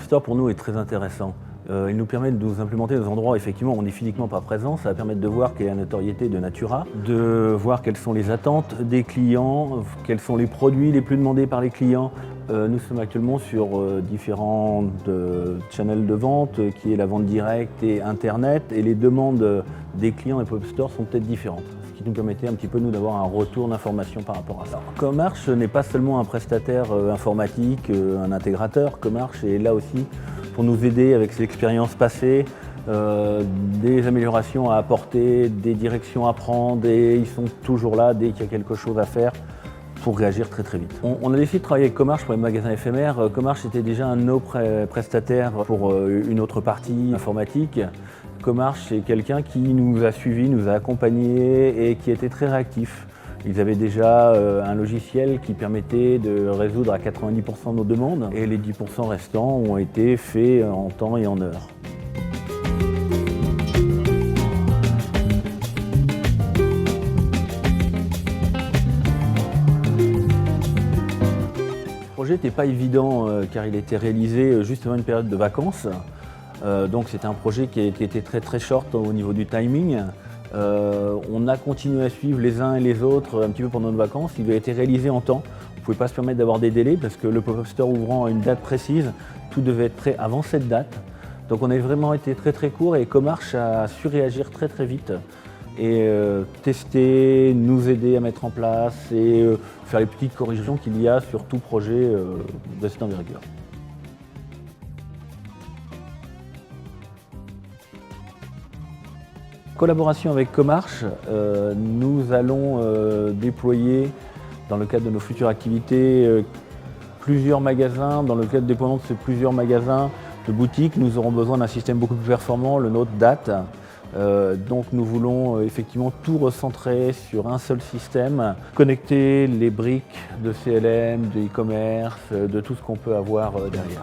Store pour nous est très intéressant. Il nous permet de nous implémenter dans des endroits où effectivement on n'est physiquement pas présent. Ça va permettre de voir quelle est la notoriété de Natura, de voir quelles sont les attentes des clients, quels sont les produits les plus demandés par les clients. Nous sommes actuellement sur différents channels de vente, qui est la vente directe et Internet, et les demandes des clients des pop-up stores sont peut-être différentes, ce qui nous permettait un petit peu nous d'avoir un retour d'information par rapport à ça. Comarch n'est pas seulement un prestataire informatique, un intégrateur. Comarch est là aussi pour nous aider avec ses expériences passées, des améliorations à apporter, des directions à prendre, et ils sont toujours là dès qu'il y a quelque chose à faire pour réagir très très vite. On a décidé de travailler avec Comarch pour les magasins éphémères. Comarch était déjà un de nos prestataires pour une autre partie informatique. Comarch, c'est quelqu'un qui nous a suivis, nous a accompagnés et qui était très réactif. Ils avaient déjà un logiciel qui permettait de résoudre à 90% de nos demandes, et les 10% restants ont été faits en temps et en heure. Le projet n'était pas évident car il a été réalisé juste avant une période de vacances. Donc c'était un projet qui était très très short au niveau du timing. On a continué à suivre les uns et les autres un petit peu pendant nos vacances. Il a été réalisé en temps. On ne pouvait pas se permettre d'avoir des délais parce que le pop-up store ouvrant à une date précise, tout devait être prêt avant cette date. Donc on a vraiment été très très court, et Comarch a su réagir très très vite et tester, nous aider à mettre en place et faire les petites corrections qu'il y a sur tout projet de cette envergure. Collaboration avec Comarch, nous allons déployer dans le cadre de nos futures activités plusieurs magasins. Dans le cadre de déploiement de ces plusieurs magasins de boutiques, nous aurons besoin d'un système beaucoup plus performant, le nôtre date. Donc nous voulons effectivement tout recentrer sur un seul système, connecter les briques de CLM, de e-commerce, de tout ce qu'on peut avoir derrière.